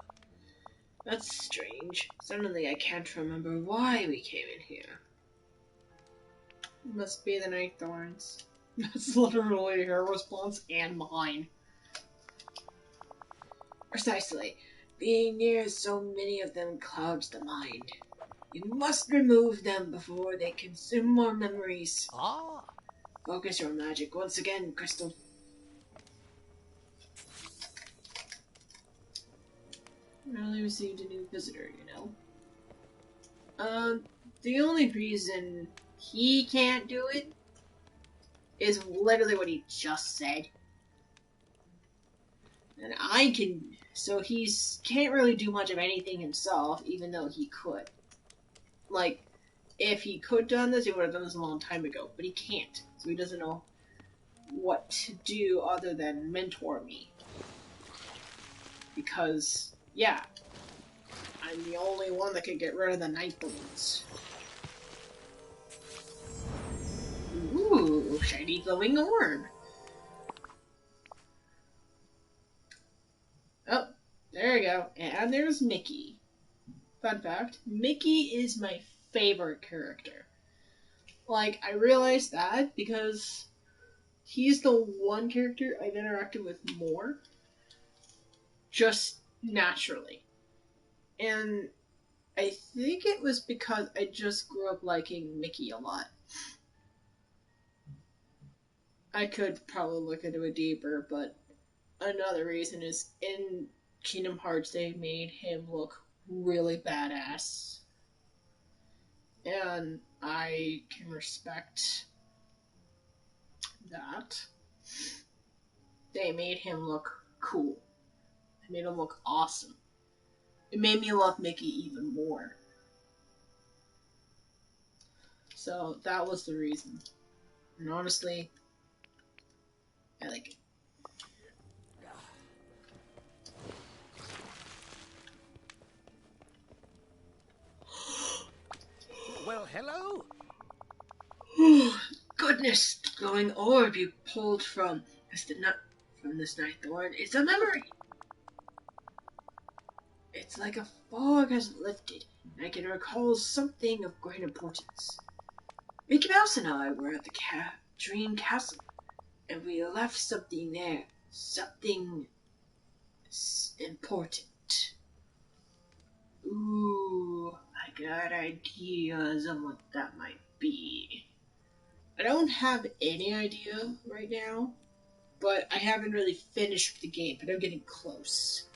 that's strange. Suddenly I can't remember why we came in here. It must be the night thorns. That's literally her response and mine. Precisely. Being near so many of them clouds the mind. You must remove them before they consume more memories. Focus your magic once again, Crystal. Really received a new visitor, you know. The only reason he can't do it is literally what he just said. And I can, so can't really do much of anything himself, even though he could. Like, if he could done this, he would have done this a long time ago, but he can't, so he doesn't know what to do other than mentor me. Because, yeah, I'm the only one that can get rid of the night thorns. Ooh, shiny glowing orb. Oh, there we go. And there's Mickey. Fun fact, Mickey is my favorite character. Like, I realized that because he's the one character I've interacted with more. Just naturally. And I think it was because I just grew up liking Mickey a lot. I could probably look into it deeper, but another reason is in Kingdom Hearts they made him look really badass. And I can respect that. They made him look cool. They made him look awesome. It made me love Mickey even more. So that was the reason. And honestly, I like it. Well, hello? Goodness, the glowing orb you pulled from this night thorn is a memory. It's like a fog has lifted, and I can recall something of great importance. Mickey Mouse and I were at the Dream Castle, and we left something there. Something important. Ooh, I got ideas on what that might be. I don't have any idea right now, but I haven't really finished the game, but I'm getting close.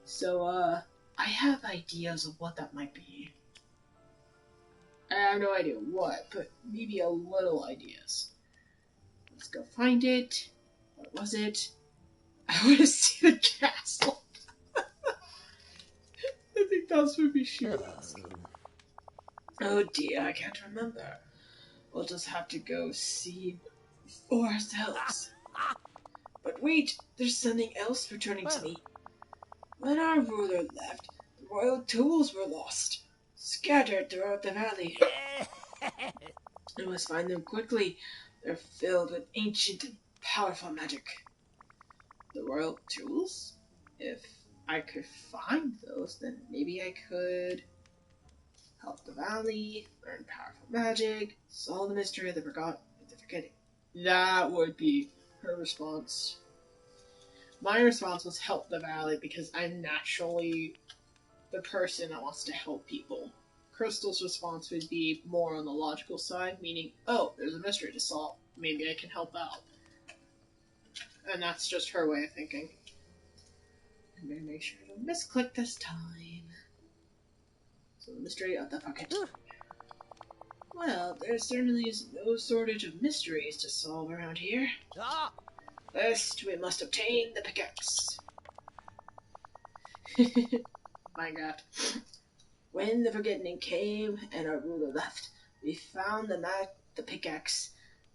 So, I have ideas of what that might be. I have no idea what, but maybe a little ideas. Let's go find it. What was it? I want to see the castle. I think that's what we should. Oh dear, I can't remember. We'll just have to go see for ourselves. But wait, there's something else returning to me. When our ruler left, the royal tools were lost, scattered throughout the valley. I must find them quickly. They're filled with ancient and powerful magic. The royal tools? If I could find those, then maybe I could help the valley, learn powerful magic, solve the mystery of the forgetting. That would be her response. My response was help the valley because I'm naturally the person that wants to help people. Crystal's response would be more on the logical side, meaning, oh, there's a mystery to solve. Maybe I can help out. And that's just her way of thinking. I'm going to make sure I don't misclick this time. So the mystery of the pocket. Well, there certainly is no shortage of mysteries to solve around here. First, we must obtain the pickaxe. My god. When the forgetting came and our ruler left, we found the pickaxe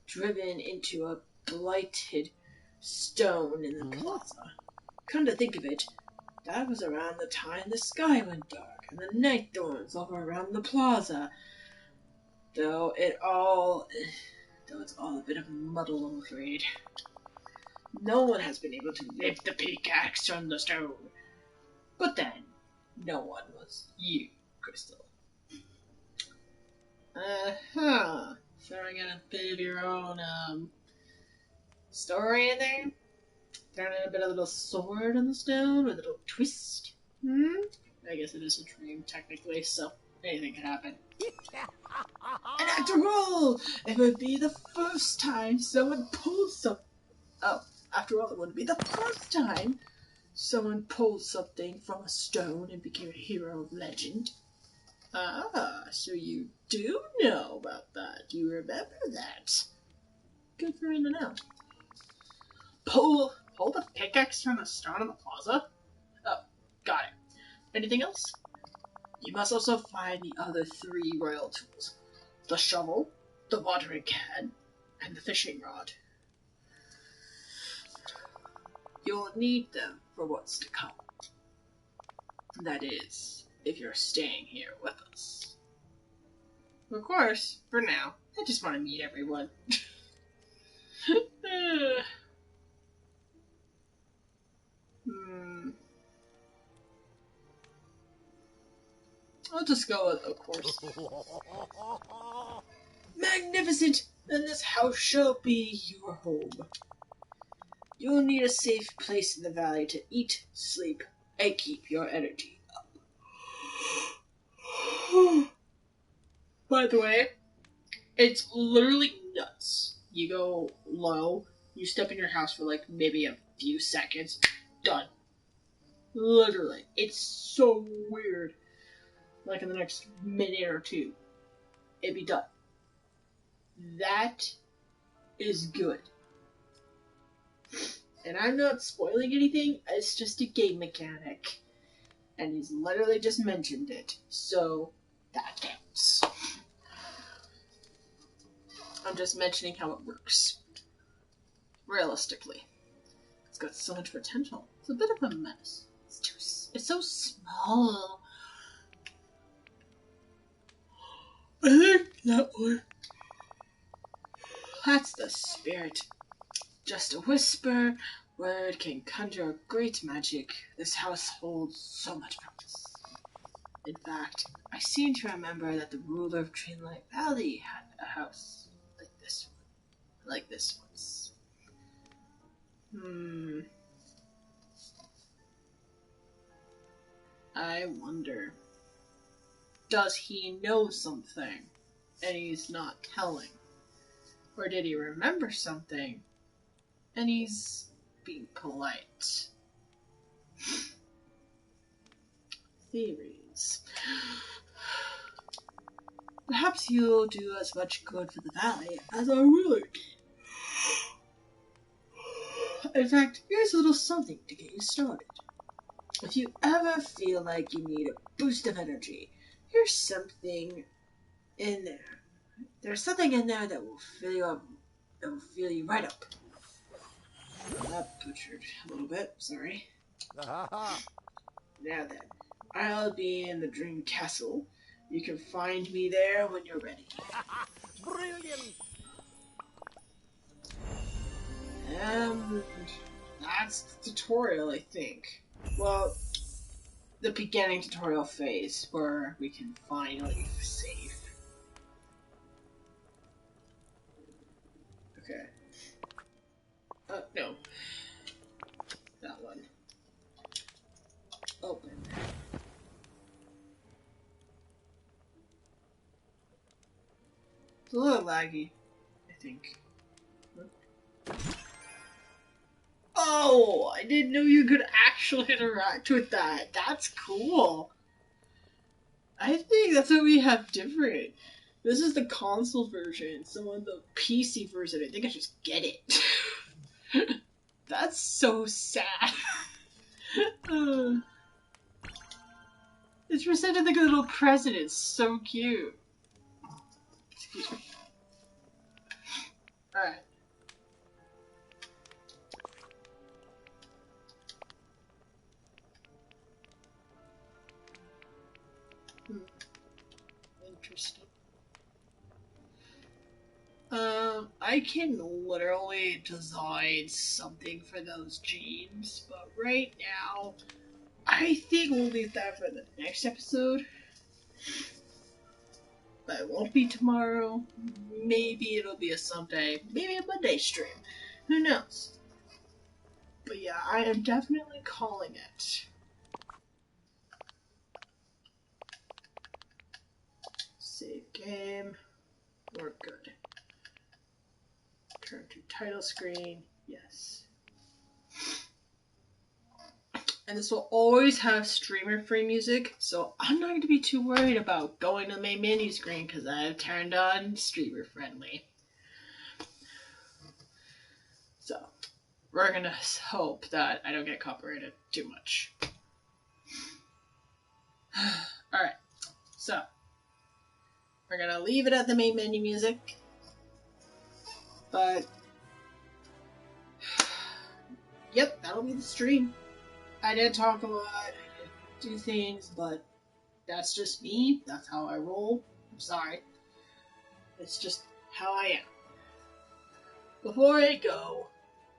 driven into a blighted stone in the plaza. Come to think of it, that was around the time the sky went dark and the night thorns over around the plaza. Though it's all a bit of a muddle, I'm afraid. No one has been able to lift the pickaxe from the stone. But then, no one was you, Crystal. Throwing in a bit of your own, story in there? Throwing in a bit of a little sword on the stone with a little twist? I guess it is a dream, technically, so anything can happen. And after all, it would be the first time someone pulled something. Oh, after all, it would be the first time someone pulled something from a stone and became a hero of legend. Ah, so you do know about that. You remember that. Good for you to know. Pull the pickaxe from the stone in the plaza? Oh, got it. Anything else? You must also find the other 3 royal tools. The shovel, the watering can, and the fishing rod. You'll need them for what's to come. That is, if you're staying here with us. Of course, for now, I just want to meet everyone. I'll just go with, of course. Magnificent! Then this house shall be your home. You'll need a safe place in the valley to eat, sleep, and keep your energy up. By the way, it's literally nuts. You go low, you step in your house for like maybe a few seconds, done. Literally. It's so weird. Like in the next minute or two, it'd be done. That is good. And I'm not spoiling anything, it's just a game mechanic. And he's literally just mentioned it. So, that counts. I'm just mentioning how it works. Realistically. It's got so much potential. It's a bit of a mess. It's so small. I think that one. That's the spirit. Just a whisper, word can conjure great magic. This house holds so much promise. In fact, I seem to remember that the ruler of Dreamlight Valley had a house like this once. I wonder, does he know something and he's not telling? Or did he remember something and he's being polite? theories. Perhaps you'll do as much good for the valley as our ruler did. In fact, here's a little something to get you started. If you ever feel like you need a boost of energy, here's something in there. There's something in there that will fill you up. That will fill you right up. That butchered a little bit, sorry. Now then, I'll be in the Dream Castle. You can find me there when you're ready. Brilliant! And that's the tutorial, I think. Well, the beginning tutorial phase where we can finally save. Okay. No. That one. Open. It's a little laggy, I think. Oh, I didn't know you could actually interact with that. That's cool. I think that's what we have different. This is the console version, so on the PC version, I think I just get it. That's so sad. It's presented like a little present. It's so cute. Excuse me. Alright. Interesting. I can literally design something for those genes, but right now, I think we'll leave that for the next episode. But it won't be tomorrow. Maybe it'll be a someday. Maybe a Monday stream. Who knows? But yeah, I am definitely calling it. Save game. We're good. Turn to title screen. Yes. And this will always have streamer free music, so I'm not going to be too worried about going to my menu screen because I've turned on streamer friendly. So, we're going to hope that I don't get copyrighted too much. Alright, so we're going to leave it at the main menu music, but yep, that'll be the stream. I did talk a lot, I did do things, but that's just me. That's how I roll. I'm sorry. It's just how I am. Before I go,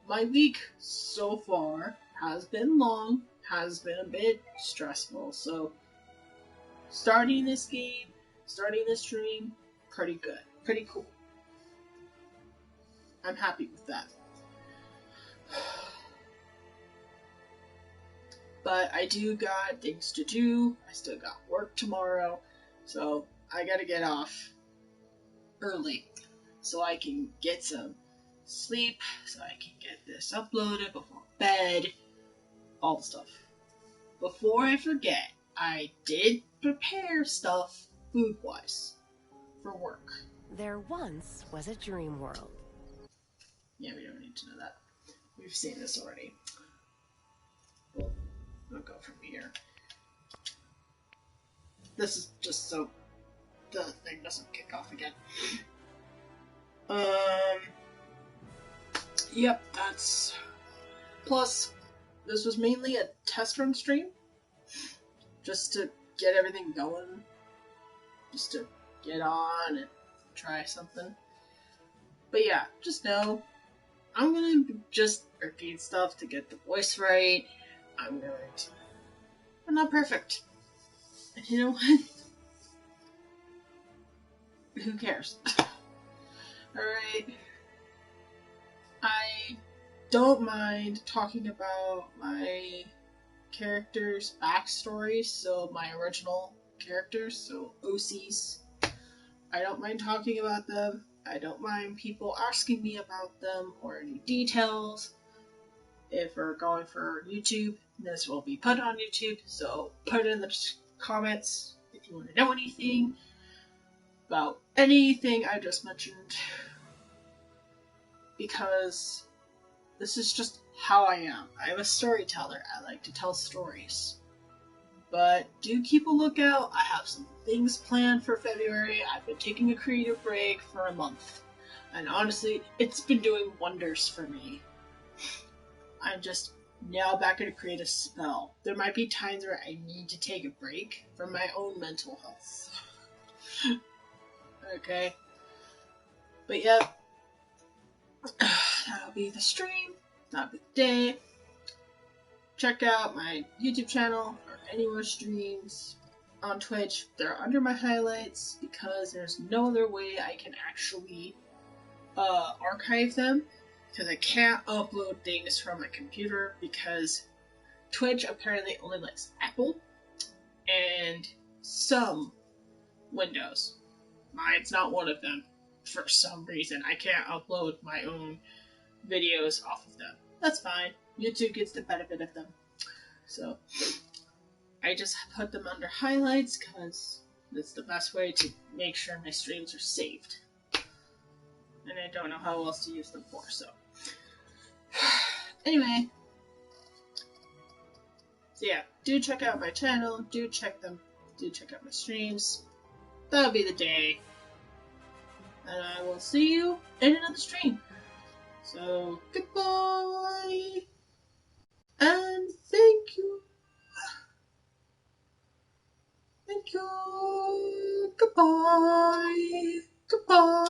my week so far has been long, has been a bit stressful, so starting this game, starting this stream, pretty good. Pretty cool. I'm happy with that. But I do got things to do. I still got work tomorrow. So I gotta get off early so I can get some sleep, so I can get this uploaded before bed, all the stuff. Before I forget, I did prepare stuff food-wise for work. There once was a dream world. Yeah, we don't need to know that. We've seen this already. Well, I'll go from here. This is just so the thing doesn't kick off again. Yep, that's... Plus, this was mainly a test run stream. Just to get everything going. Just to get on and try something. But yeah, just know, I'm gonna just repeat stuff to get the voice right. I'm not perfect. And you know what? Who cares? Alright. I don't mind talking about my characters' backstories, so my original characters, so OCs. I don't mind talking about them. I don't mind people asking me about them or any details. If we're going for YouTube, this will be put on YouTube, so put it in the comments if you want to know anything about anything I just mentioned, because this is just how I am. I'm a storyteller. I like to tell stories. But do keep a lookout. I have some things planned for February. I've been taking a creative break for a month. And honestly, it's been doing wonders for me. I'm just now back in a creative spell. There might be times where I need to take a break from my own mental health. Okay? But yeah, that'll be the stream. That'll be the day. Check out my YouTube channel for any more streams on Twitch. They're under my highlights because there's no other way I can actually archive them, because I can't upload things from my computer because Twitch apparently only likes Apple and some Windows. Mine's not one of them for some reason. I can't upload my own videos off of them. That's fine. YouTube gets the benefit of them. So I just put them under highlights because it's the best way to make sure my streams are saved. And I don't know how else to use them for, so. Anyway. So yeah, do check out my channel, do check out my streams. That'll be the day. And I will see you in another stream. So, goodbye! And thank you! Thank you! Goodbye! Goodbye!